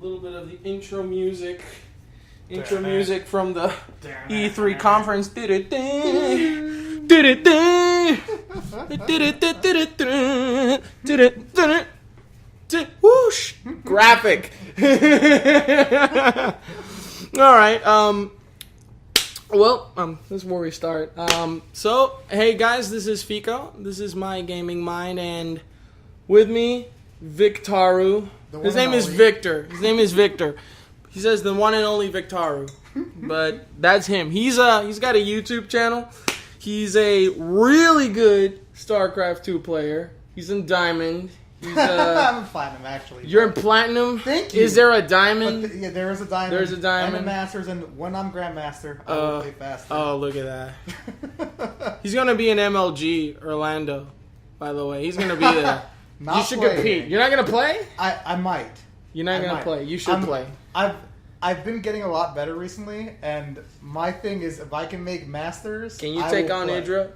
little bit of the intro music. Intro music from the E3 conference. Whoosh! Graphic. Alright, this is where we start. So, hey guys, this is Fico. This is my gaming mind, and with me, Vicktaru. His name is Victor. He says the one and only Vicktaru. But that's him. He's got a YouTube channel. He's a really good StarCraft 2 player. He's in Diamond. I'm in Platinum, actually. You're in Platinum? Thank you. Is there a Diamond? Yeah, there is a Diamond. There's a Diamond. And a Masters, and when I'm Grandmaster, I will play faster. Oh, look at that. He's going to be in MLG Orlando, by the way. He's going to be there. You should compete. You're not going to play? I might. You're not going to play. You should play. I've been getting a lot better recently, and my thing is if I can make Masters, can you take on Idra?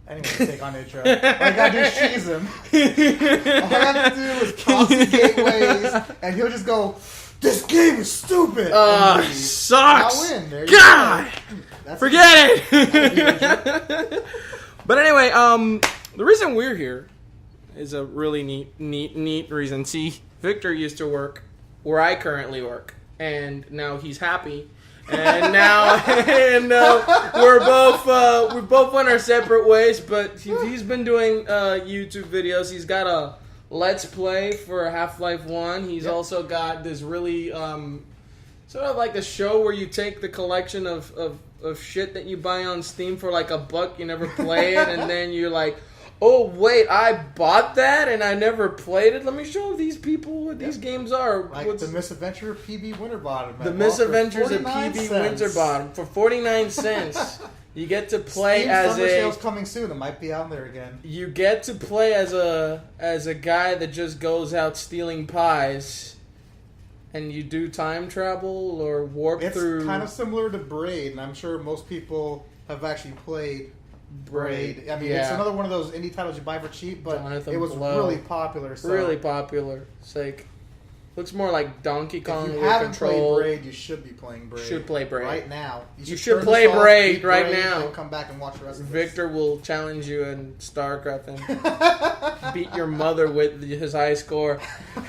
Anyone can take on Idra. All I gotta do is cheese him. All I have to do is proxy gateways, and he'll just go, "This game is stupid." Sucks. I'll win. There you God, go. Forget it. But anyway, the reason we're here is a really neat reason. See, Victor used to work where I currently work, and now he's happy. And now, we both went our separate ways. But he's been doing YouTube videos. He's got a Let's Play for Half-Life 1. He's also got this really sort of like a show where you take the collection of shit that you buy on Steam for like $1. You never play it, and then you're like, oh wait, I bought that and I never played it. Let me show these people what these games are. Like the Misadventure of PB Winterbottom. The Misadventures of PB Winterbottom for 49 cents. You get to play Steam as Summer Sale's coming soon. It might be on there again. You get to play as a guy that just goes out stealing pies, and you do time travel or warp through. It's kind of similar to Braid, and I'm sure most people have actually played Braid. I mean, it's another one of those indie titles you buy for cheap, but it was really popular. So. Really popular. It's like, looks more like Donkey Kong. If you haven't played Braid, you should be playing Braid. Should play Braid right now. You should play Braid right now. And come back and watch the rest of Victor will challenge you in StarCraft and beat your mother with his high score.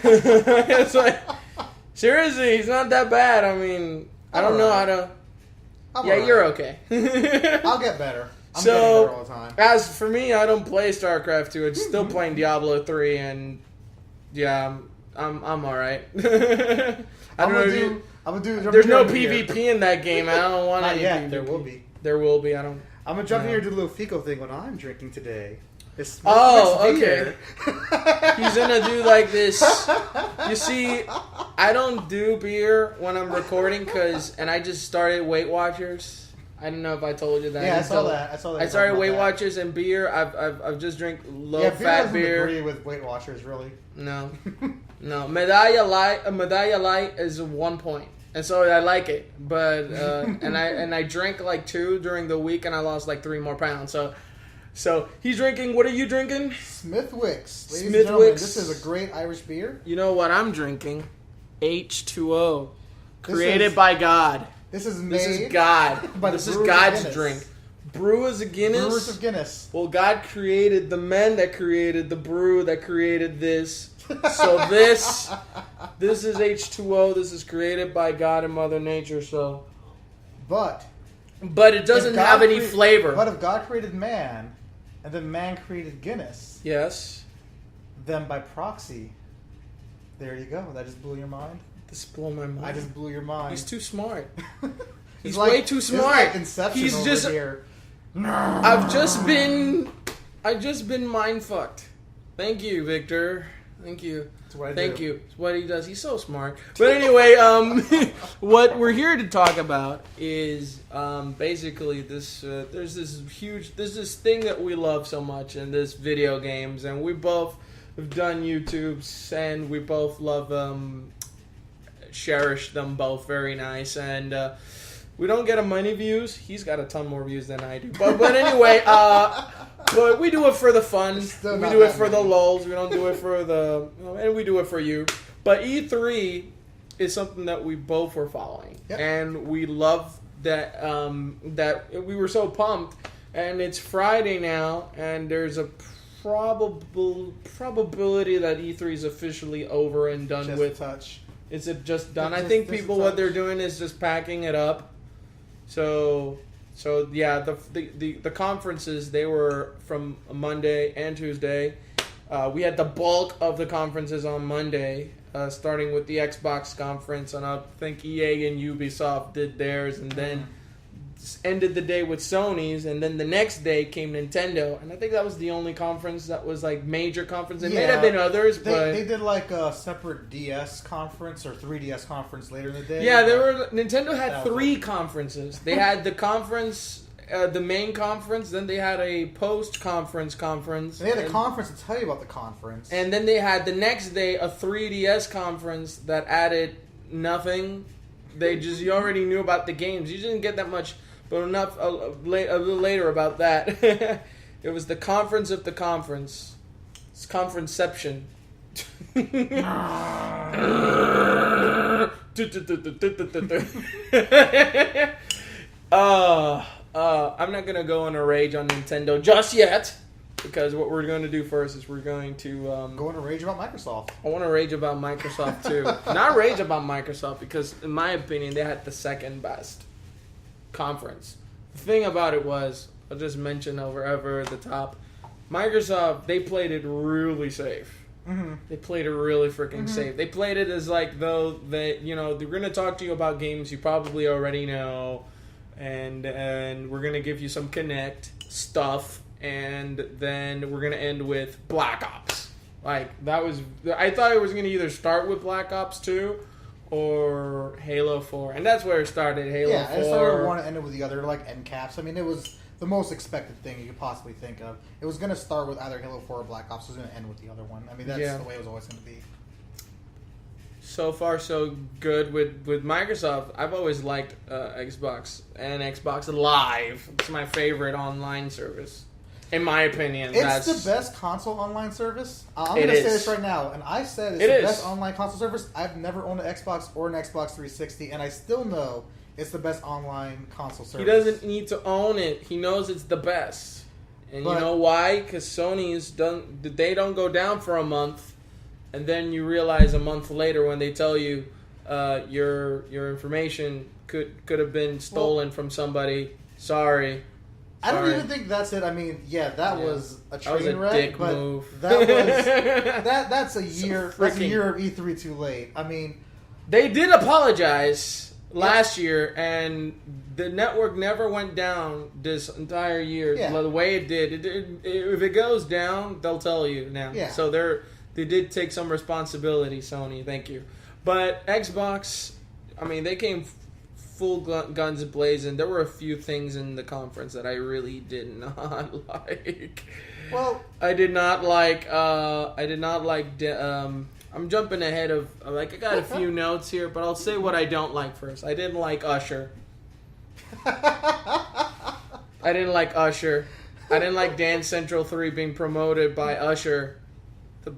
It's like, seriously, he's not that bad. I mean, I don't know how to. You're okay. I'll get better. I'm so, getting better all the time. As for me, I don't play StarCraft 2. It's still playing Diablo 3, and yeah, I'm all right. I don't know. I'm gonna do. There's no PvP in that game. I don't want any PvP. There will be. There will be. I'm gonna jump in here and do a little Fico thing. What I'm drinking today. Okay. He's gonna do like this. You see, I don't do beer when I'm recording and I just started Weight Watchers. I don't know if I told you that. Yeah, I saw that. I started Weight Watchers and beer. I've just drank low-fat beer. Agree with Weight Watchers, really. No. Medalla Light is 1 point, and so I like it. But and I drank like 2 during the week, and I lost like 3 more pounds. So he's drinking. What are you drinking? Smithwick's. Ladies and gentlemen, this is a great Irish beer. You know what I'm drinking? H2O, created by God. This is God. This is God's drink. Brewers of Guinness. Brewers of Guinness. Well, God created the men that created the brew that created this. So this is H2O. This is created by God and Mother Nature. So, but it doesn't have any flavor. But if God created man, and then man created Guinness, yes, then by proxy, there you go. That just blew your mind. This blew my mind. I just blew your mind. He's too smart. He's like, way too smart. Like Inception he's over just here. I've just been mind fucked. Thank you, Victor. Thank you. Thank you. It's what he does. He's so smart. But anyway, what we're here to talk about is basically this. There's this thing that we love so much, and this video games, and we both have done YouTubes, and we both love cherish them both very nice, and we don't get many views. He's got a ton more views than I do, but anyway, but we do it for the fun. We do it for the lulz. We don't do it for and we do it for you. But E3 is something that we both were following, Yep. and we love that. That we were so pumped, and it's Friday now, and there's a probability that E3 is officially over and done Just with. touch. Is it just done? I Just think this people touch. what they're doing is just packing it up. So yeah, the conferences, they were from Monday and Tuesday. We had the bulk of the conferences on Monday, starting with the Xbox conference, and I think EA and Ubisoft did theirs, and then ended the day with Sony's, and then the next day came Nintendo, and I think that was the only conference that was like major conference. There may have been others, but they did like a separate DS conference or 3DS conference later in the day. yeah, Nintendo had 3 conferences. They had the conference, the main conference, then they had a post-conference conference. They had a conference to tell you about the conference. And then they had the next day a 3DS conference that added nothing. You already knew about the games. You didn't get that much, but enough a little later about that. It was the conference of the conference. It's conferenceception. I'm not gonna go on a rage on Nintendo just yet, because what we're going to do first is we're going to Go on a rage about Microsoft. I want to rage about Microsoft too. Not rage about Microsoft, because in my opinion they had the second best conference. The thing about it was, I'll just mention over the top, Microsoft, they played it really safe. Mm-hmm. They played it really freaking safe. They played it as like though they, they're going to talk to you about games you probably already know, and we're going to give you some Kinect stuff, and then we're going to end with Black Ops. Like, that was, I thought it was going to either start with Black Ops 2 or Halo 4, and that's where it started. Halo 4. Yeah, it started with one and ended with the other, like end caps. I mean, it was the most expected thing you could possibly think of. It was going to start with either Halo 4 or Black Ops. It was going to end with the other one. I mean, that's the way it was always going to be. So far, so good with Microsoft. I've always liked Xbox and Xbox Live. It's my favorite online service, in my opinion. It's the best console online service. I'm going to say this right now, and I said it's the best online console service. I've never owned an Xbox or an Xbox 360, and I still know it's the best online console service. He doesn't need to own it. He knows it's the best. And you know why? Because Sony's they don't go down for a month, and then you realize a month later when they tell you your information could have been stolen from somebody. Sorry. I don't even think that's it. I mean, that was a train wreck, dick but move. That was that's a year. That's a year of E3 too late. I mean, they did apologize last year, and the network never went down this entire year. Yeah. The way it did, if it goes down, they'll tell you now. Yeah. So they did take some responsibility, Sony. Thank you. But Xbox, I mean, they came full guns blazing. There were a few things in the conference that I really did not like. well, I did not like. I'm jumping ahead of. I got a few notes here, but I'll say what I don't like first. I didn't like Usher. I didn't like Usher. I didn't like Dance Central 3 being promoted by Usher, the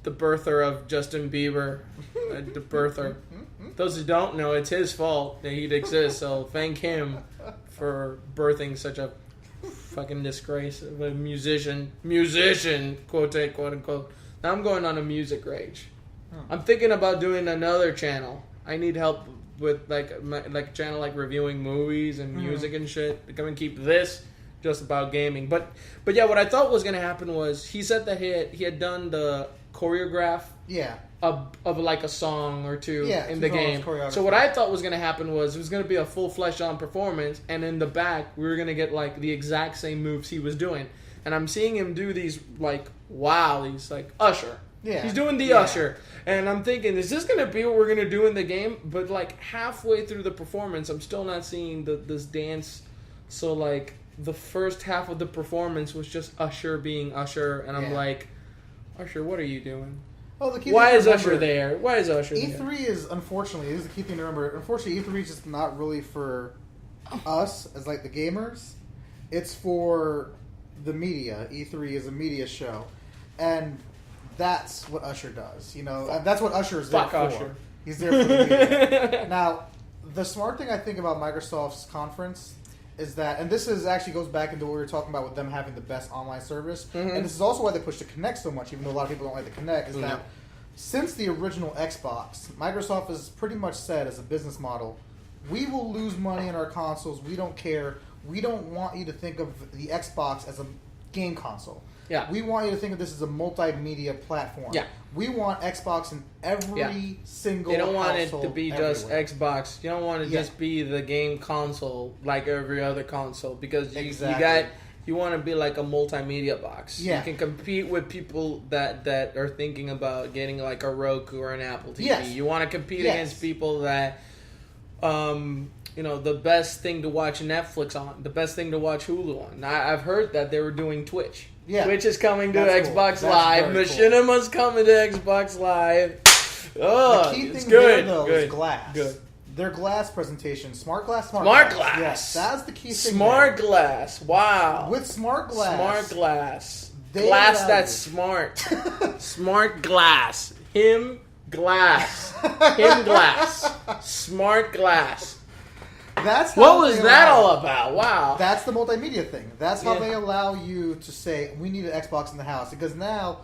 birther of Justin Bieber, the birther. Those who don't know, it's his fault that he'd exist. So thank him for birthing such a fucking disgrace of a musician, quote unquote. Now I'm going on a music rage. I'm thinking about doing another channel. I need help with like a channel like reviewing movies and music and shit. Come and keep this just about gaming. But yeah, what I thought was gonna happen was he said that he had done the choreograph of like a song or two in the game. So what I thought was going to happen was it was going to be a full fleshed on performance, and in the back we were going to get like the exact same moves he was doing. And I'm seeing him do these like he's like Usher. Yeah. He's doing the Usher. And I'm thinking, is this going to be what we're going to do in the game? But like halfway through the performance, I'm still not seeing this dance. So like the first half of the performance was just Usher being Usher, and I'm like, Usher, what are you doing? Well, why is Usher there? Why is Usher E3 there? is, unfortunately, this is the key thing to remember. Unfortunately, E3 is just not really for us as like the gamers. It's for the media. E3 is a media show, and that's what Usher does. And that's what Usher is there for. Usher. He's there for the media. Now, the smart thing I think about Microsoft's conference is that, and this is actually goes back into what we were talking about with them having the best online service, and this is also why they push the Kinect so much, even though a lot of people don't like the Kinect, is that since the original Xbox, Microsoft has pretty much said as a business model, we will lose money in our consoles, we don't care, we don't want you to think of the Xbox as a game console. Yeah. We want you to think of this as a multimedia platform. Yeah. We want Xbox in every single You don't want it household to be just Xbox. You don't want it to just be the game console like every other console, because you want to be like a multimedia box. Yeah. You can compete with people that are thinking about getting like a Roku or an Apple TV. Yes. You want to compete against people that the best thing to watch Netflix on, the best thing to watch Hulu on. I've heard that they were doing Twitch. Yeah. Twitch is coming to Xbox Live. Machinima's coming to Xbox Live. Oh, the key thing there, though, is glass. Good. Their glass presentation, smart glass. Yes, that's the key thing. Smart glass. Wow. With smart glass. Glass that's smart. Smart glass. Him glass. Smart glass. What was that all about? Wow. That's the multimedia thing. That's how they allow you to say, we need an Xbox in the house. Because now,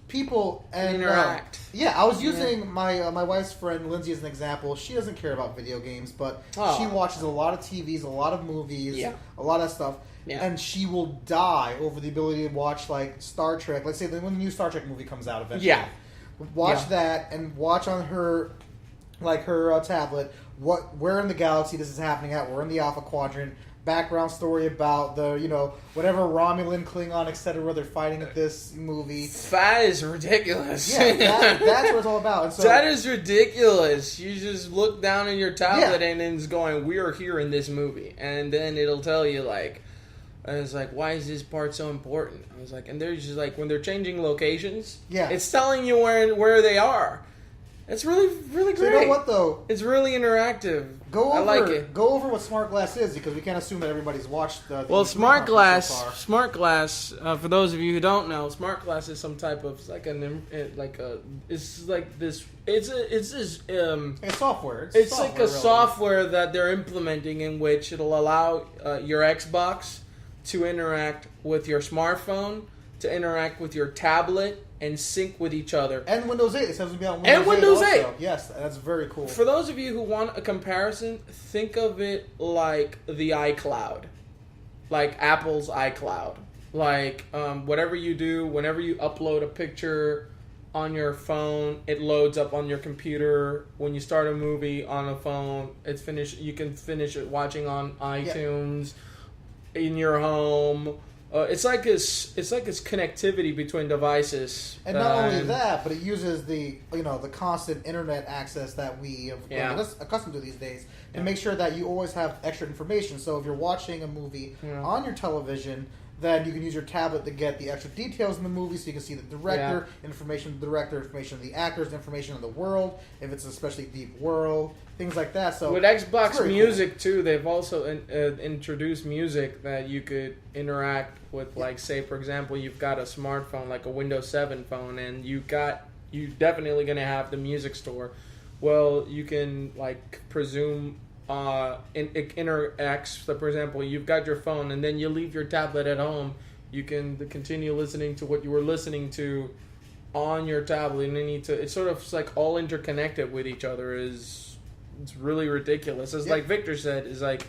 people interact. I was using my wife's friend Lindsay as an example. She doesn't care about video games, but she watches a lot of TVs, a lot of movies, a lot of stuff. Yeah. And she will die over the ability to watch like Star Trek. Let's say when the new Star Trek movie comes out eventually. Yeah. Watch that and watch on her tablet where in the galaxy this is happening at. We're in the Alpha Quadrant. Background story about the, whatever Romulan, Klingon, etc. they're fighting at this movie. That is ridiculous. Yeah, that's what it's all about. And so, that is ridiculous. You just look down in your tablet and it's going, we are here in this movie. And then it'll tell you, like, I was like, why is this part so important? I was like, and they're just like, when they're changing locations, it's telling you where they are. It's really, really great. So you know what, though? It's really interactive. I like it. Go over what Smart Glass is, because we can't assume that everybody's watched the Smart Glass, for those of you who don't know, Smart Glass is some type of it's a software. It's like a software that they're implementing in which it'll allow your Xbox to interact with your smartphone, to interact with your tablet, and sync with each other. And Windows 8. It says to be on Windows 8. Yes, that's very cool. For those of you who want a comparison, think of it like the iCloud. Like Apple's iCloud. Like, whatever you do, whenever you upload a picture on your phone, it loads up on your computer. When you start a movie on a phone, it's finished. You can finish it watching on iTunes, in your home. It's like this connectivity between devices, and not only that, but it uses the constant internet access that we have grown accustomed to these days to make sure that you always have extra information. So if you're watching a movie on your television, then you can use your tablet to get the extra details in the movie, so you can see the director, information of the director, information of the actors, information of the world, if it's an especially deep world, things like that. So with Xbox Music too, they've also introduced music that you could interact with. Like, say for example, you've got a smartphone like a Windows 7 phone, and you definitely going to have the music store. Well, you can presume interacts. So for example, you've got your phone and then you leave your tablet at home. You can continue listening to what you were listening to on your tablet, and it's sort of like all interconnected with each other. It's really ridiculous. It's like Victor said, is like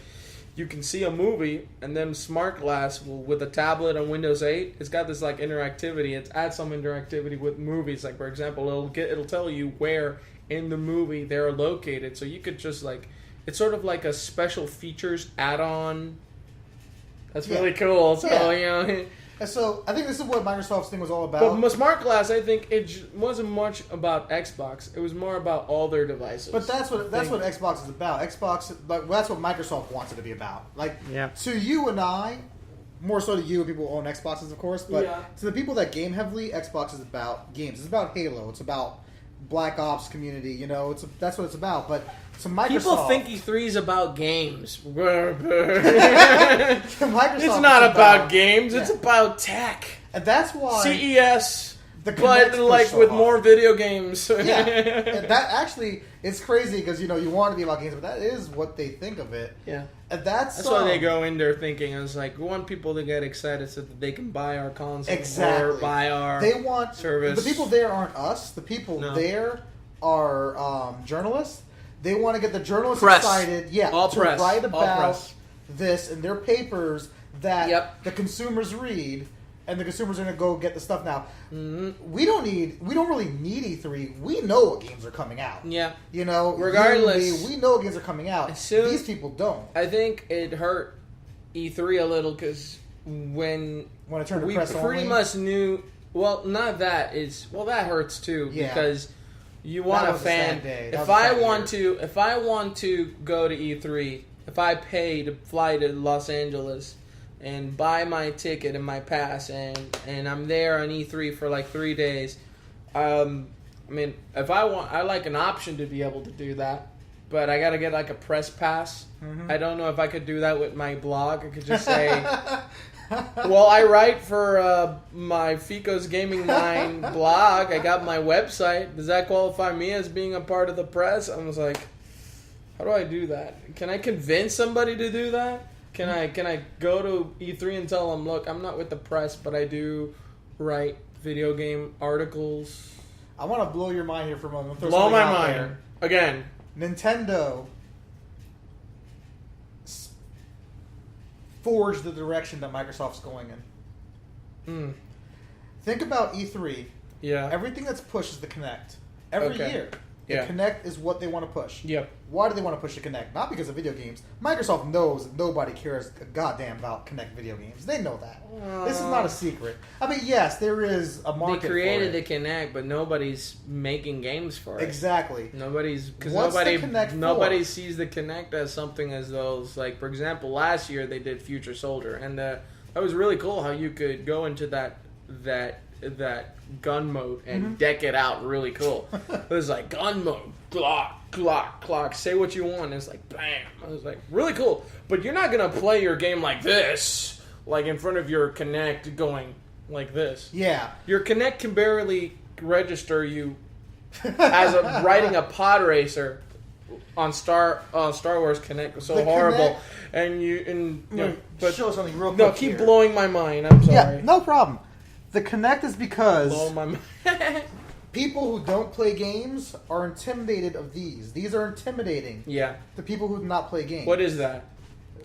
you can see a movie, and then Smart Glass with a tablet on Windows 8, it's got this interactivity. It adds some interactivity with movies. Like for example, it'll tell you where in the movie they're located, so you could just it's sort of like a special features add-on. That's really cool. So And so I think this is what Microsoft's thing was all about. But Smart Glass, I think it wasn't much about Xbox. It was more about all their devices. But that's what Xbox is about. Xbox, that's what Microsoft wants it to be about. To you and I, more so to you, people who own Xboxes, of course. But to the people that game heavily, Xbox is about games. It's about Halo. It's about Black Ops community. That's what it's about. But so Microsoft, people think E3 is about games. It's not about games. It's about tech. And that's why CES, but with more video games. And that actually, It's crazy because, you want to be about games, but that is what they think of it. Yeah. And that's why they go in there thinking, I was like, we want people to get excited so that they can buy our console. Exactly. Or buy our service. The people there aren't us. The people there are journalists. They want to get the journalists excited. Yeah. Write about this in their papers that the consumers read. And the consumers are going to go get the stuff now. Mm-hmm. We don't really need E3. We know what games are coming out. Yeah. Regardless. We know what games are coming out. These people don't. I think it hurt E3 a little because when it turned to press pretty much knew, well, not that. That hurts too because you want a fan. If I want to go to E3, if I pay to fly to Los Angeles and buy my ticket and my pass, and I'm there on E3 for like 3 days. If I like an option to be able to do that, but I got to get like a press pass. Mm-hmm. I don't know if I could do that with my blog. I could just say, well, I write for my Fico's Gaming Mind blog. I got my website. Does that qualify me as being a part of the press? I was like, how do I do that? Can I convince somebody to do that? Can I go to E3 and tell them, look, I'm not with the press, but I do write video game articles? I want to blow your mind here for a moment. Blow my mind. Again. Nintendo forged the direction that Microsoft's going in. Think about E3. Yeah. Everything that's pushed is the Kinect. Every year. The Kinect is what they want to push. Yep. Why do they want to push the Kinect? Not because of video games. Microsoft knows that nobody cares a goddamn about Kinect video games. They know that. This is not a secret. Yes, there is a market for it. They created the Kinect, but nobody's making games for it. Exactly. Nobody sees the Kinect as something as those, like, for example, last year they did Future Soldier, and that was really cool how you could go into that gun mode and deck it out really cool. It was like gun mode, clock, say what you want. It's like bam. I was like really cool. But you're not gonna play your game like this, like in front of your Kinect going like this. Yeah. Your Kinect can barely register you as riding a pod racer on Star Wars Kinect was so the horrible. But show something real quick. No, keep blowing my mind. I'm sorry. Yeah, no problem. The Kinect is because people who don't play games are intimidated of these. These are intimidating. Yeah. The people who do not play games. What is that?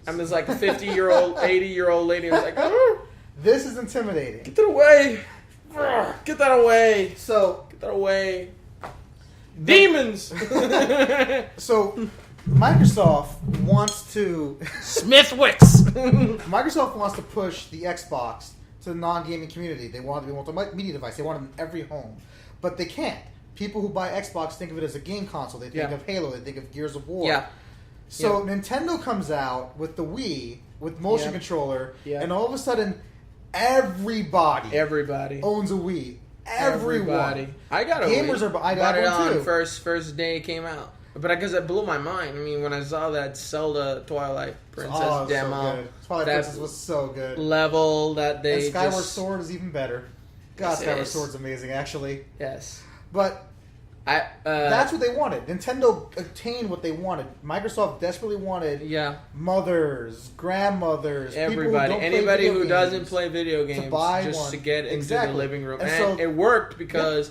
I'm just like a 50-year-old, 80-year-old lady who's like, this is intimidating. Get that away. Get that away. So. Get that away. Demons! So, Microsoft wants to... Smithwicks! Microsoft wants to push the Xbox to the non-gaming community. They want it to be a multimedia device. They want it in every home. But they can't. People who buy Xbox think of it as a game console. They think of Halo. They think of Gears of War. Yeah. So Nintendo comes out with the Wii, with motion controller, and all of a sudden, everybody owns a Wii. Everyone. I got a Gamers Wii. I got one too. First day it came out. But because it blew my mind. I mean, when I saw that Zelda Twilight Princess demo, Twilight Princess was so good. Level that they and Skyward Sword is even better. God, Skyward Sword's amazing, actually. Yes, but that's what they wanted. Nintendo obtained what they wanted. Microsoft desperately wanted mothers, grandmothers, anybody who doesn't play video games, to buy just to get into the living room. And it worked because.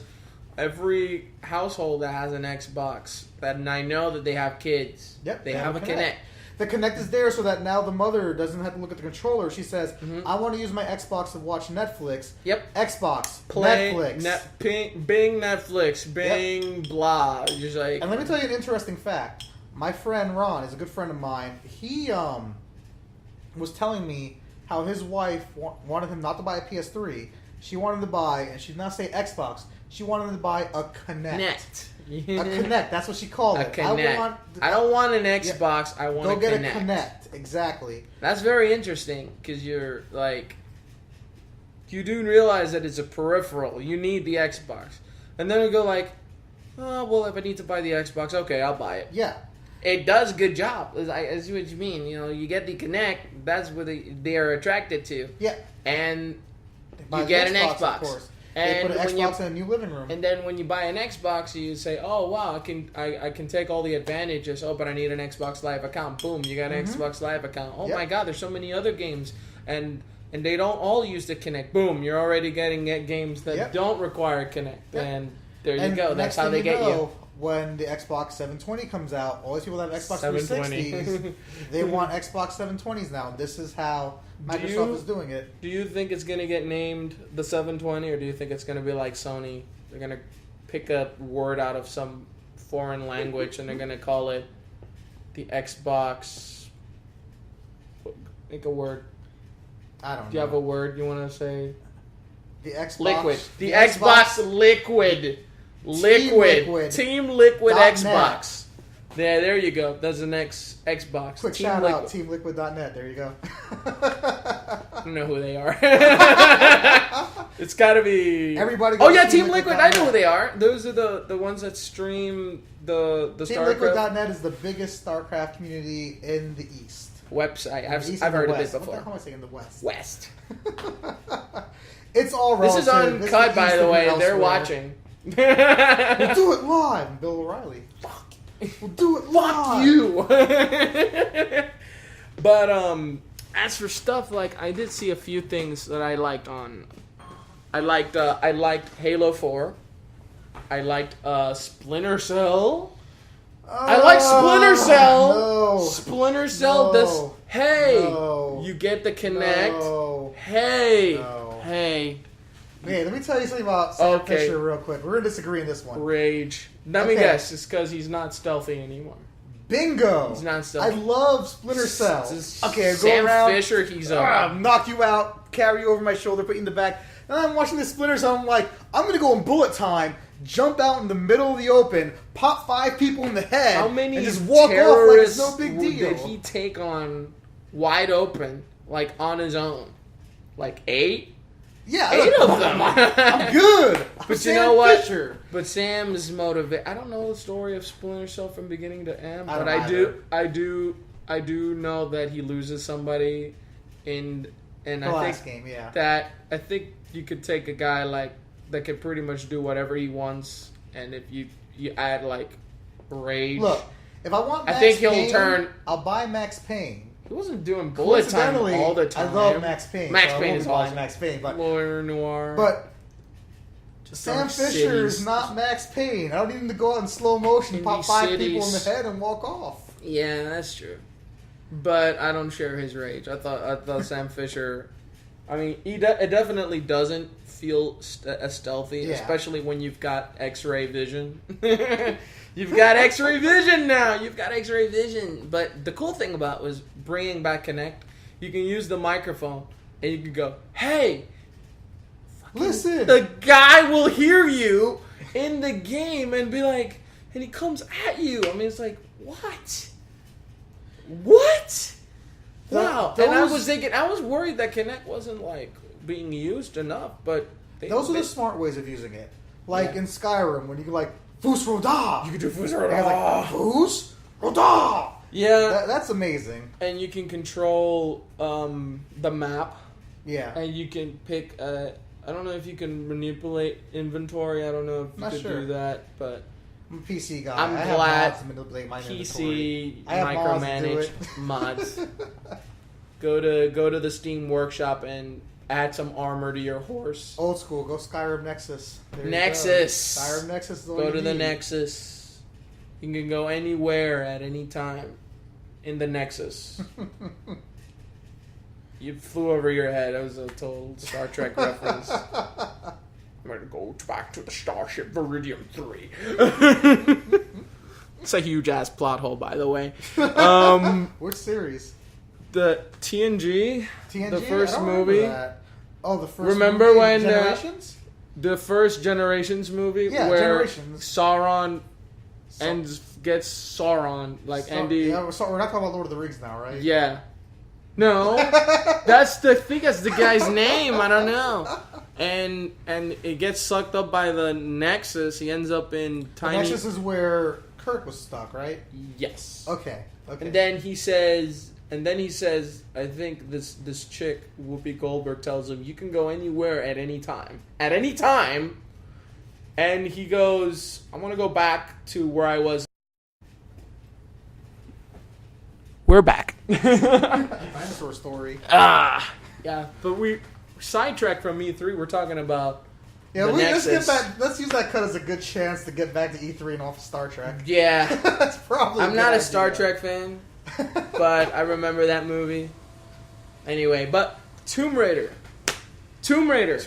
Every household that has an Xbox, and I know that they have kids, they have a Kinect. The Kinect is there so that now the mother doesn't have to look at the controller. She says, I want to use my Xbox to watch Netflix. Xbox, play Netflix. Bing Netflix, Bing blah. Just like, and let me tell you an interesting fact. My friend Ron is a good friend of mine. He was telling me how his wife wanted him not to buy a PS3. She wanted him to buy, and she did not say Xbox, she wanted him to buy a Kinect. A Kinect, that's what she called it. Kinect. I don't want an Xbox, I want a Kinect. Go get a Kinect, exactly. That's very interesting, because you're like, you do realize that it's a peripheral. You need the Xbox. And then you go like, oh, well, if I need to buy the Xbox, okay, I'll buy it. Yeah. It does a good job. I see what you mean. You know, you get the Kinect, that's what they are attracted to. Yeah. And you get an Xbox. Of course. They put an Xbox in a new living room. And then when you buy an Xbox, you say, "Oh wow, I can take all the advantages. Oh, but I need an Xbox Live account. Boom, you got an Xbox Live account. Oh my God, there's so many other games, and they don't all use the Kinect. Boom, you're already getting games that don't require Kinect. And there you go. That's how they get you. When the Xbox 720 comes out, all these people that have Xbox 360s, they want Xbox 720s now. And this is how Microsoft is doing it. Do you think it's going to get named the 720, or do you think it's going to be like Sony? They're going to pick a word out of some foreign language and they're going to call it the Xbox. Make a word. I don't know. Do you have a word you want to say? The Xbox Liquid. The Xbox Liquid. Team Liquid Xbox. There you go. That's the next Xbox. Quick Team shout Liquid. out, TeamLiquid.net. There you go. I don't know who they are. It's got to be everybody. Oh yeah, Team Liquid. I know who they are. Those are the ones that stream the StarCraft. TeamLiquid.net is the biggest StarCraft community in the East. Website. I've heard of it before. What am I saying in the West? West. It's all relative. This is uncut, by the way. They're watching. We'll do it live, Bill O'Reilly. Fuck. We'll do it live. Fuck you. But as for stuff like, I did see a few things that I liked on. I liked Halo 4. I liked Splinter Cell. I like Splinter Cell. No. Splinter Cell does. Hey, you get the Kinect. Hey. Hey, let me tell you something about Sam Fisher real quick. We're going to disagree on this one. Rage. Let me guess. It's because he's not stealthy anymore. Bingo. He's not stealthy. I love Splinter Cell. Okay, I go Sam around. Fisher, he's knock you out, carry you over my shoulder, put you in the back. And I'm watching this Splinter Cell. I'm like, I'm going to go in bullet time, jump out in the middle of the open, pop 5 people in the head, and just walk off like it's no big deal. Did he take on wide open, like on his own? Like 8? Yeah, 8 of them. I'm good. But you know what? Fisher. But Sam's motivated. I don't know the story of Splinter Cell from beginning to end, but I do know that he loses somebody in the last game. Yeah. That I think you could take a guy like that could pretty much do whatever he wants, and if you add like rage. Look, if I want, I think he'll turn. I'll buy Max Payne. He wasn't doing bullet time all the time. I love Max Payne. Max Payne is awesome. Max Payne, but Lawyer Noir. But Sam Fisher is not Max Payne. I don't need him to go out in slow motion, pop 5 people in the head, and walk off. Yeah, that's true. But I don't share his rage. I thought Sam Fisher. I mean, it definitely doesn't feel as stealthy, especially when you've got X-ray vision. You've got X-ray vision now. You've got X-ray vision. But the cool thing about was bringing back Kinect. You can use the microphone and you can go, "Hey, listen." The guy will hear you in the game and be like, and he comes at you. I mean, it's like, what? Wow. And I was thinking, I was worried that Kinect wasn't like being used enough, but those are the smart ways of using it. Like in Skyrim, when you can like Fus Roda. You can do Fus Roda. Like, Fus Roda. Yeah. That's amazing. And you can control the map. Yeah. And you can pick, I don't know if you can manipulate inventory. I don't know if you could do that, but I'm a PC guy. I'm glad glad mods to manipulate my PC micromanage mods. Go to the Steam Workshop and add some armor to your horse. Old school. Go Skyrim Nexus. Nexus. Skyrim Nexus is all Go you to need. the Nexus. You can go anywhere at any time in the Nexus. You flew over your head. That was a total Star Trek reference. I'm going to go back to the Starship Viridium 3. It's a huge-ass plot hole, by the way. Which series? The TNG? The first movie. Oh, the first Remember movie? when Generations? The first Generations movie? Yeah, where Generations. Sauron gets Sauron. Like Andy. Yeah, we're not talking about Lord of the Rings now, right? Yeah. No. That's the guy's name. I don't know. And it gets sucked up by the Nexus. He ends up in tiny... The Nexus is where Kirk was stuck, right? Yes. Okay. And then he says... And then he says, I think this chick, Whoopi Goldberg, tells him, you can go anywhere at any time. At any time. And he goes, I want to go back to where I was. We're back. Dinosaur story. Yeah, but we sidetracked from E3. We're talking about let's get back. Let's use that cut as a good chance to get back to E3 and off Star Trek. Yeah. That's probably I'm not a Star Trek fan, but I remember that movie. Anyway, but Tomb Raider. Tomb Raider is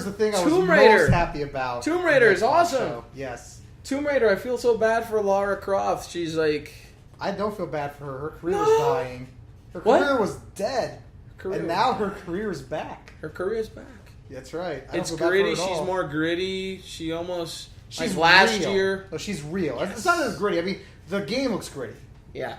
the thing I was most happy about. Tomb Raider is awesome. Show. Yes. Tomb Raider, I feel so bad for Lara Croft. She's like... I don't feel bad for her. Her career was dying. Her career was dead. And now her career is back. Her career is back. That's right. It's gritty. She's more gritty. She almost... She's like last real. year. No, she's real. Yes. It's not as gritty. I mean, the game looks gritty. Yeah.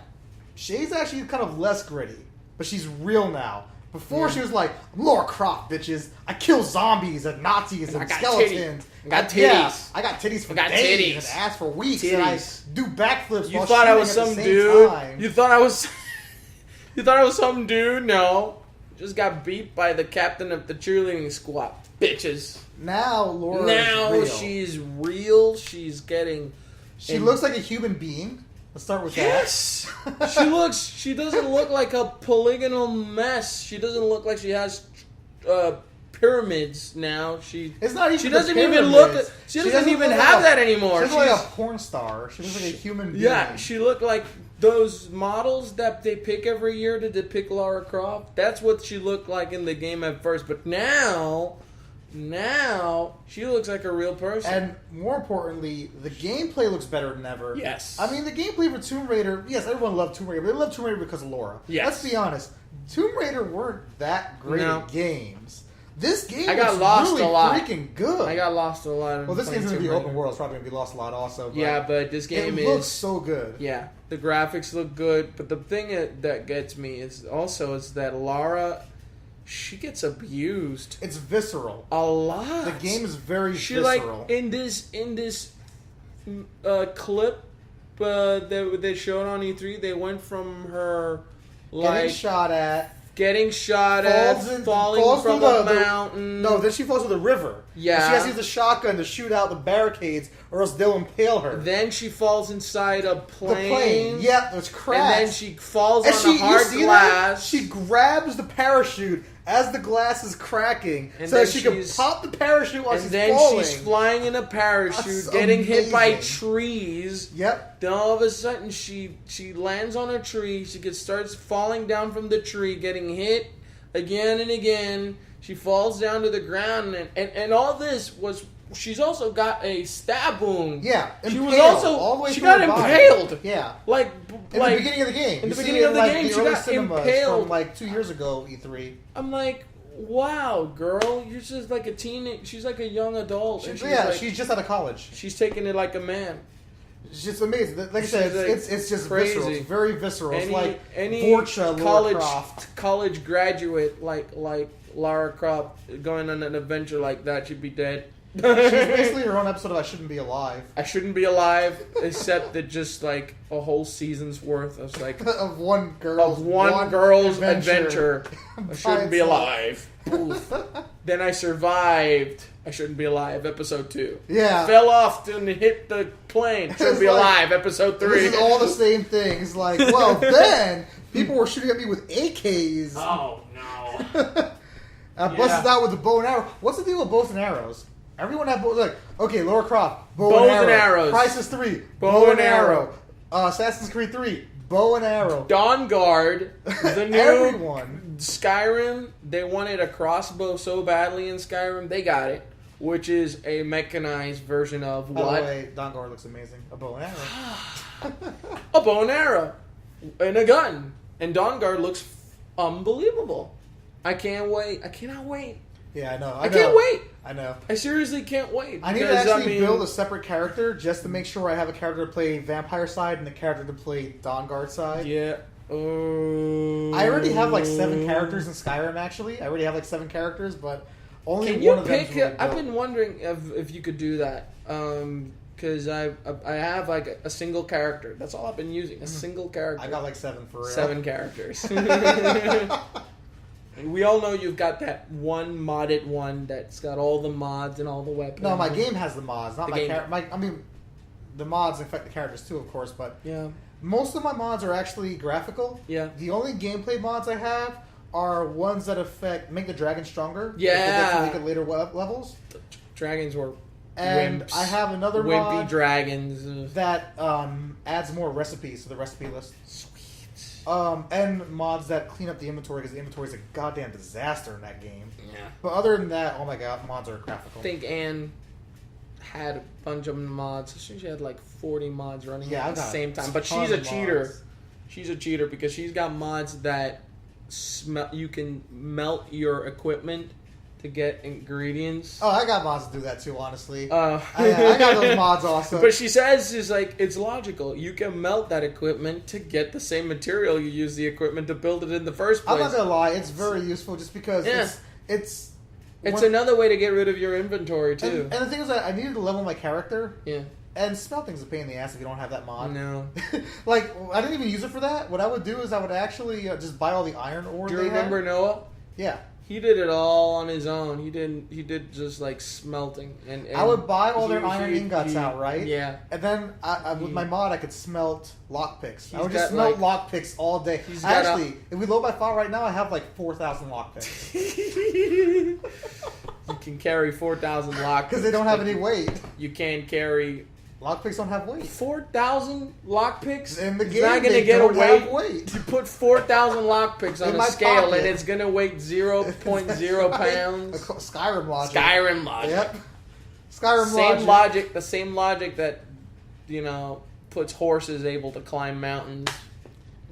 She's actually kind of less gritty. But she's real now. Before she was like, I'm Lara Croft, bitches. I kill zombies and Nazis and skeletons. I got titties. Yeah, I got titties for days and ass for weeks. And I do backflips. You thought I was some dude? You thought I was... You thought I was some dude? No. Just got beat by the captain of the cheerleading squad. Bitches. Now Laura is real. She's real. She's getting... She looks like a human being. Let's start with that. Yes! She doesn't look like a polygonal mess. She doesn't look like she has pyramids now. It's not even She doesn't even look... She doesn't even have that anymore. She's like a porn star. She looks like a human being. Yeah, she looked like those models that they pick every year to depict Lara Croft. That's what she looked like in the game at first. But now she looks like a real person. And more importantly, the gameplay looks better than ever. Yes. I mean, the gameplay for Tomb Raider, yes, everyone loved Tomb Raider, but they loved Tomb Raider because of Laura. Yes. Let's be honest. Tomb Raider weren't that great at games. This game I got is lost really a lot. freaking good. I got lost a lot. Well, this game's going to be open world. It's probably going to be lost a lot also. But yeah, but this game looks so good. Yeah, the graphics look good. But the thing that gets me is that Lara... She gets abused. It's visceral. A lot. The game is very visceral. Like in this clip that they showed on E3, they went from her like getting shot at, falling from a mountain. No, then she falls to the river. Yeah. And she has to use a shotgun to shoot out the barricades, or else they'll impale her. Then she falls inside a plane. The plane. Yep, it's crashed. And then she falls on a hard glass. She grabs the parachute as the glass is cracking, and so that she can pop the parachute while she's falling. And then she's flying in a parachute, getting hit by trees. Yep. Then all of a sudden, she lands on a tree. She starts falling down from the tree, getting hit again and again. She falls down to the ground, and all this was... She's also got a stab wound. Yeah, she was also all the way she got impaled. Body. Yeah, like in the beginning of the game. In the beginning of the game, she got impaled. From like 2 years ago, E3. I'm like, wow, girl, you're just like a teenage. She's like a young adult. She's just out of college. She's taking it like a man. It's just amazing. Like I said, it's just crazy. Visceral. It's very visceral. It's like any Vorcha, Lara Croft. College graduate like Lara Croft going on an adventure like that should be dead. She's basically her own episode of I Shouldn't Be Alive. I Shouldn't Be Alive, except that just like a whole season's worth of like of one girl's adventure. I Shouldn't Be Alive. Then I survived. I Shouldn't Be Alive, episode 2. Yeah. Fell off and hit the plane. Shouldn't Be Alive, episode 3. This is all the same things. Like, well, then people were shooting at me with AKs. Oh no. Busted out with the bow and arrow. What's the deal with bows and arrows? Everyone had bows. Like, okay, Lara Croft, bows and arrows. Crisis 3, bow and arrow. Assassin's Creed 3, bow and arrow. Dawn Guard, the new Skyrim. They wanted a crossbow so badly in Skyrim, they got it. Which is a mechanized version of what? By the way, Dawn Guard looks amazing. A bow and arrow. A bow and arrow. And a gun. And Dawn Guard looks unbelievable. I can't wait. I cannot wait. Yeah, I know. I can't wait. I know. I seriously can't wait. I need to actually build a separate character just to make sure I have a character to play vampire side and a character to play Dawn Guard side. Yeah. I already have like 7 characters in Skyrim, actually. I already have like 7 characters, but only one of them is really built. I've been wondering if you could do that. because I have like a single character. That's all I've been using. A single character. I got like 7 for real. 7 characters. We all know you've got that one modded one that's got all the mods and all the weapons. No, my game has the mods, not The my game. character. I mean, the mods affect the characters too, of course, but Yeah. most of my mods are actually graphical. Yeah. The only gameplay mods I have are ones that make the dragon stronger. Yeah. Make it later levels. Dragons were And wimps. I have another wimpy mod dragons. that adds more recipes to the recipe list. Sweet. And mods that clean up the inventory because the inventory is a goddamn disaster in that game. Yeah. But other than that, oh my god, mods are graphical. I think Anne had a bunch of mods. She had like 40 mods running at the same time. But she's a cheater. Mods. She's a cheater because she's got mods that you can melt your equipment to get ingredients. Oh, I got mods to do that too, honestly. I got those mods also. But she says is like it's logical. You can melt that equipment to get the same material you use the equipment to build it in the first place. I'm not gonna lie, it's very useful just because it's another way to get rid of your inventory too. And the thing is that I needed to level my character. Yeah. And smelting's a pain in the ass if you don't have that mod. No. Like, I didn't even use it for that. What I would do is I would actually just buy all the iron ore. Do you remember Noah? Yeah. He did it all on his own. He did just like smelting. And I would buy all their iron ingots out, right? Yeah. And then with my mod, I could smelt lockpicks. I would got just smelt lockpicks all day. Actually, if we load by file right now, I have like 4,000 lockpicks. You can carry 4,000 lockpicks Because they don't have any weight. You can't carry. Lockpicks don't have weight. 4,000 lockpicks? In the game, it's not going to they get don't a weight. have weight. You put 4,000 lockpicks on In a my scale pocket. and it's going to weigh 0.0 pounds. Skyrim logic. Skyrim logic. Yep. Skyrim logic. The same logic that, puts horses able to climb mountains.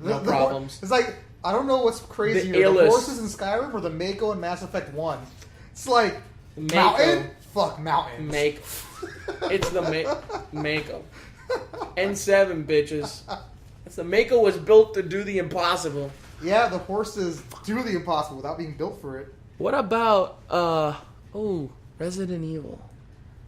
No problems. It's like, I don't know what's crazier, the horses in Skyrim or the Mako in Mass Effect 1. It's like, mountain? Fuck mountains. Mako. It's the Mako. N7, bitches. The Mako was built to do the impossible. Yeah, the horses do the impossible without being built for it. What about, Resident Evil?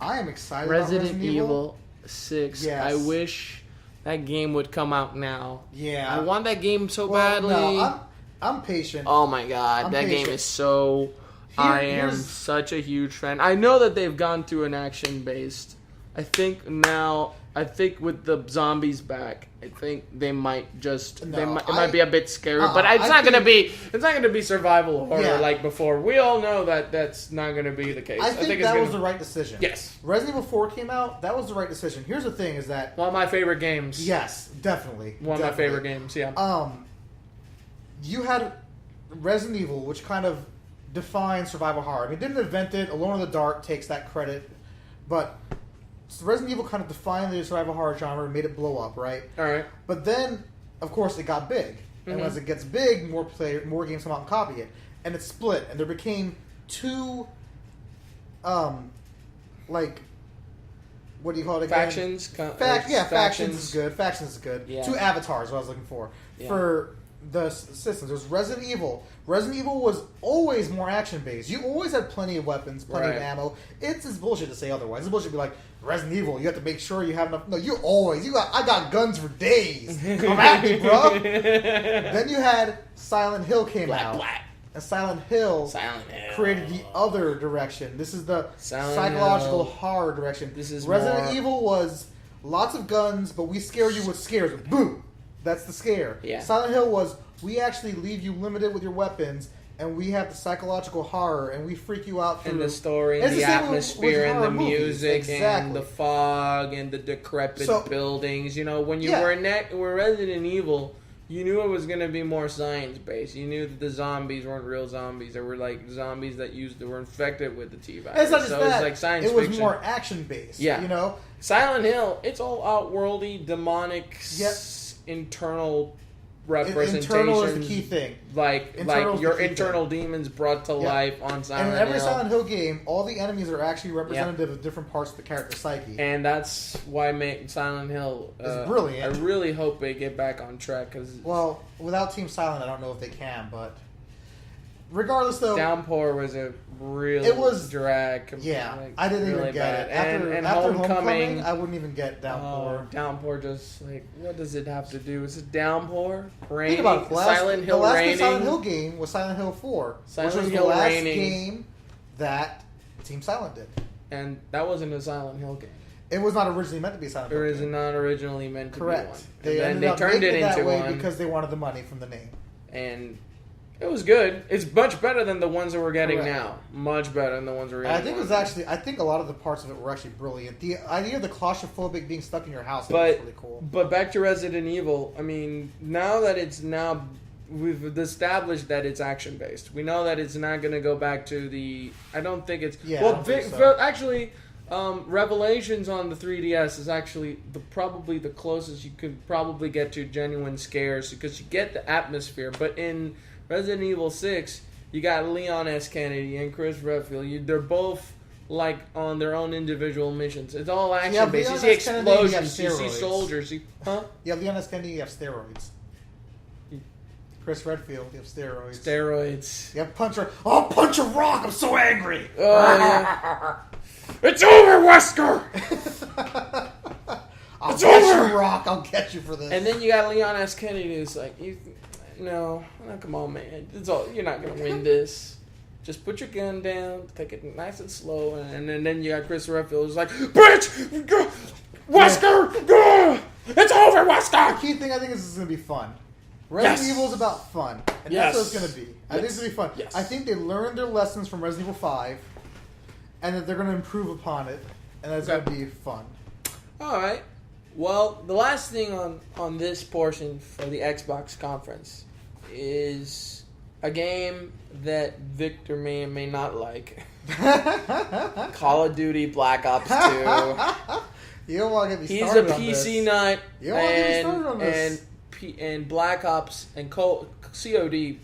I am excited about Resident Evil 6. Yes. I wish that game would come out now. Yeah. I want that game so badly. No, I'm patient. Oh my god, that game is so... I am such a huge fan. I know that they've gone to an action-based. I think with the zombies back, I think they might just... it might be a bit scary, but it's not going to be survival horror like before. We all know that that's not going to be the case. I think that was the right decision. Yes. Resident Evil 4 came out, that was the right decision. Here's the thing is that... One of my favorite games. Yes, definitely. One of my favorite games, yeah. You had Resident Evil, which kind of defined survival horror. I mean, it didn't invent it. Alone in the Dark takes that credit. But Resident Evil kind of defined the survival horror genre and made it blow up, right? All right. But then, of course, it got big. And as it gets big, more games come out and copy it. And it split. And there became two, what do you call it again? Factions? Factions is good. Factions is good. Yeah. Two avatars, what I was looking for. Yeah. For the systems. There's Resident Evil. Resident Evil was always more action-based. You always had plenty of weapons, plenty of ammo. It's bullshit to say otherwise. It's bullshit to be like, Resident Evil, you have to make sure you have enough. No, I got guns for days. Come at me, bro. Then you had Silent Hill came out. And Silent Hill created the other direction. This is the psychological horror direction. Resident Evil was lots of guns, but we scare you with scares. Boom! That's the scare. Yeah. Silent Hill was, we actually leave you limited with your weapons, and we have the psychological horror, and we freak you out through... And the story, and the atmosphere, and the music, and the fog, and the decrepit buildings. When you were in Resident Evil, you knew it was going to be more science-based. You knew that the zombies weren't real zombies. They were like zombies that were infected with the T-virus. It's not just so that. It was like science fiction. It was more action-based, Yeah. Silent Hill, it's all outworldy, demonic... Yep. Internal representations. Internal is the key thing. Like your internal demons brought to life on Silent Hill. And in every Silent Hill game, all the enemies are actually representative of different parts of the character's psyche. And that's why Silent Hill is brilliant. I really hope they get back on track. Well, without Team Silent, I don't know if they can, but regardless, though, Downpour was a real drag. Yeah, I didn't really even get it. After Homecoming, I wouldn't even get Downpour. Downpour just like, what does it have to do? Is it Downpour? Raining? Think about it. The last Silent Hill game was Silent Hill 4, which was the last game that Team Silent did. And that wasn't a Silent Hill game. It was not originally meant to be a Silent Hill game. It was not originally meant to be one. Correct. They turned it into one because they wanted the money from the name. And it was good. It's much better than the ones that we're getting now. Much better than the ones we're getting. I think a lot of the parts of it were actually brilliant. The idea of the claustrophobic being stuck in your house was really cool. But back to Resident Evil, I mean, now that we've established that it's action based. We know that it's not going to go back to the. I don't think it's. Yeah, well, actually, Revelations on the 3DS is actually probably the closest you could probably get to genuine scares because you get the atmosphere. But in Resident Evil 6, you got Leon S. Kennedy and Chris Redfield. They're both like on their own individual missions. It's all action based. You see explosions. You see soldiers. Yeah, Leon S. Kennedy, you have steroids. Chris Redfield, you have steroids. Steroids. You have Puncher. Oh, punch a rock! I'm so angry. Oh yeah. It's over, Wesker. I'll get you, Rock. I'll get you for this. And then you got Leon S. Kennedy who's like, no, come on, man. It's all, you're not going to win this. Just put your gun down, take it nice and slow, and then you got Chris Redfield who's like, bitch! Wesker! Go! It's over, Wesker! The key thing I think is this is going to be fun. Resident Evil is about fun. And that's what it's going to be. I think it's going to be fun. Yes. I think they learned their lessons from Resident Evil 5, and that they're going to improve upon it, and that's going to be fun. All right. Well, the last thing on this portion for the Xbox conference is a game that Victor may or may not like. Call of Duty Black Ops 2. You don't want to get me started on this. He's a PC nut. You don't want to get me started on this. And Black Ops and COD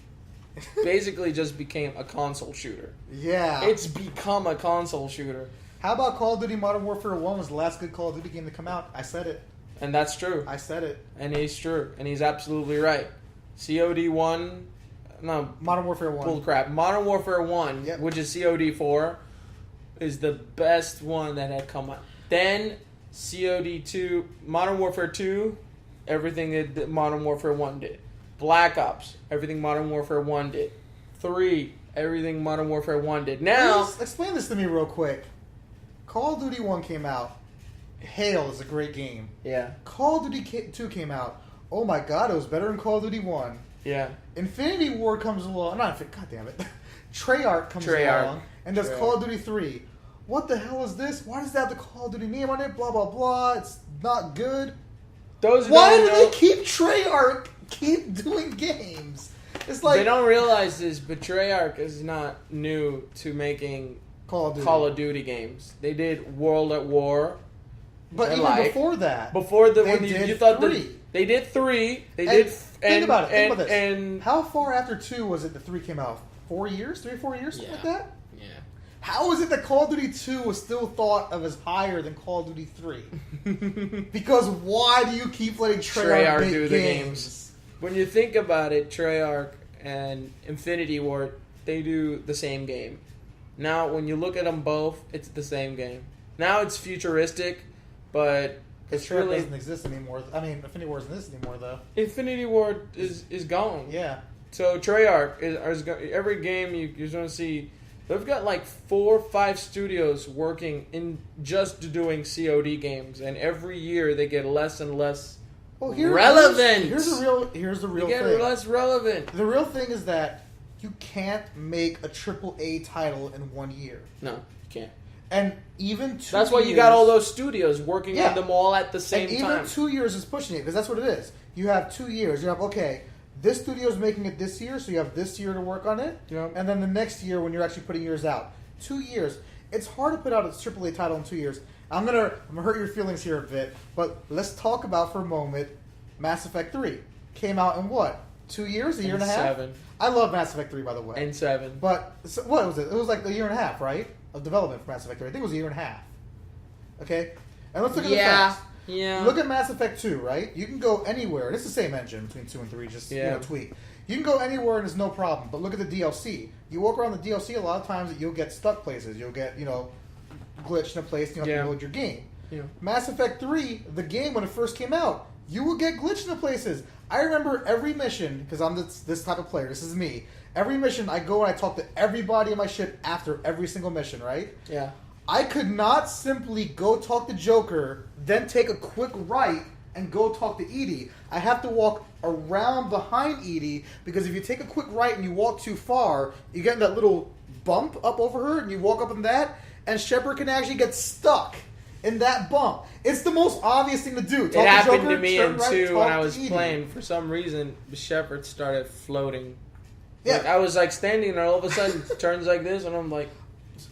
basically just became a console shooter. Yeah. It's become a console shooter. How about Call of Duty Modern Warfare 1 was the last good Call of Duty game to come out? I said it. And that's true. I said it. And he's true. And he's absolutely right. COD 1... No. Modern Warfare 1. Bull crap. Modern Warfare 1, which is COD 4, is the best one that had come out. Then COD 2... Modern Warfare 2, everything that Modern Warfare 1 did. Black Ops, everything Modern Warfare 1 did. 3, everything Modern Warfare 1 did. Now... Please explain this to me real quick. Call of Duty 1 came out. Hail is a great game. Yeah. Call of Duty 2 came out. Oh my god, it was better than Call of Duty 1. Yeah. Infinity War comes along. God damn it. Treyarch comes along and does Call of Duty 3. What the hell is this? Why does that have the Call of Duty name on it? Blah, blah, blah. It's not good. Why do they keep Treyarch keep doing games? It's like... They don't realize this, but Treyarch is not new to making... Call of Duty games. They did World at War. But even before that. Before the... You thought 3. They did 3. Think about this. And how far after 2 was it that 3 came out? 4 years? 3 or 4 years? Something like that? Yeah. How is it that Call of Duty 2 was still thought of as higher than Call of Duty 3? Because why do you keep letting Treyarch do the games? When you think about it, Treyarch and Infinity War, they do the same game. Now, when you look at them both, it's the same game. Now it's futuristic, but it's really... doesn't exist anymore. I mean, Infinity War doesn't exist anymore, though. Infinity War is gone. Yeah. So Treyarch, every game you're going to see, they've got like 4 or 5 studios working in just doing COD games, and every year they get less and less relevant. Here's the real thing. They get less relevant. The real thing is that you can't make a AAA title in 1 year. No, you can't. And even 2 years... That's why you got all those studios working on them all at the same time. Even 2 years is pushing it, because that's what it is. You have 2 years. You have, okay, this studio's making it this year, so you have this year to work on it. Yep. And then the next year when you're actually putting yours out. 2 years. It's hard to put out a AAA title in 2 years. I'm gonna hurt your feelings here a bit, but let's talk about for a moment Mass Effect 3. Came out in what? 2 years? A year and a half? 7. I love Mass Effect 3, by the way. And 7. But, what was it? It was like a year and a half, right? Of development for Mass Effect 3. I think it was a year and a half. Okay? And let's look at the facts. Yeah. Look at Mass Effect 2, right? You can go anywhere. It's the same engine between 2 and 3, just tweak. You can go anywhere and there's no problem. But look at the DLC. You walk around the DLC, a lot of times you'll get stuck places. You'll get, glitched in a place and you have to load your game. Yeah. Mass Effect 3, the game when it first came out, you will get glitched in places. I remember every mission, because I'm this type of player, this is me. Every mission, I go and I talk to everybody in my ship after every single mission, right? Yeah. I could not simply go talk to Joker, then take a quick right and go talk to Edie. I have to walk around behind Edie, because if you take a quick right and you walk too far, you get that little bump up over her, and you walk up in that, and Shepard can actually get stuck in that bump. It's the most obvious thing to do. It happened to me in 2 when I was playing. For some reason, Shepard started floating. Yeah. Like, I was like standing there, all of a sudden turns like this, and I'm like...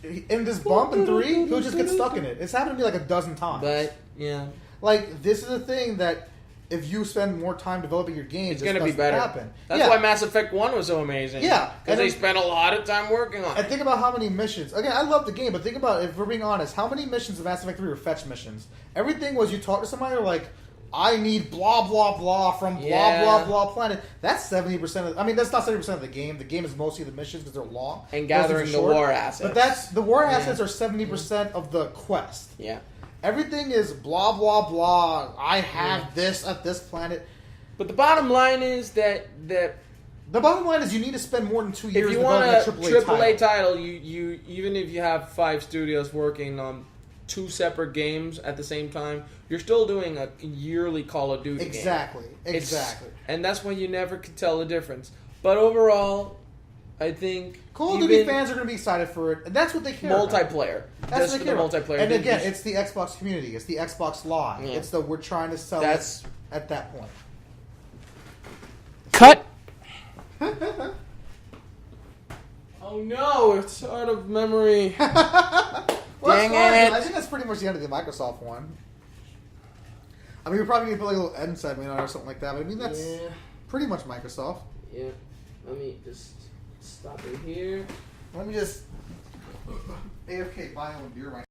In this bump in 3, he'll just get stuck in it. It's happened to me like a dozen times. But, yeah. Like, this is the thing that if you spend more time developing your game, it's going to be better. Happen. That's why Mass Effect 1 was so amazing. Yeah. Because they spent a lot of time working on it. And think about how many missions. Again, I love the game, but think about, if we're being honest, how many missions of Mass Effect 3 were fetch missions? Everything was you talk to somebody, like, I need blah, blah, blah from blah, blah, blah planet. That's 70% of... I mean, that's not 70% of the game. The game is mostly the missions because they're long. And gathering the war assets. But the war assets are 70% of the quest. Yeah. Everything is blah, blah, blah. I have this at this planet. But the bottom line is that the bottom line is you need to spend more than 2 years developing a AAA title. You even if you have 5 studios working on 2 separate games at the same time, you're still doing a yearly Call of Duty game. Exactly. And that's why you never can tell the difference. But overall, I think Call of Duty fans are going to be excited for it, and that's what they care multiplayer. About. That's what they care about. Multiplayer. And again, it's the Xbox community. It's the Xbox Live. Yeah. It's we're trying to sell it at that point. Cut! Oh no, it's out of memory. Dang it. I think that's pretty much the end of the Microsoft one. I mean, we probably need to put like a little end segment on or something like that, but I mean, that's pretty much Microsoft. Yeah. Let me just stop it here. Let me just AFK buy a beer right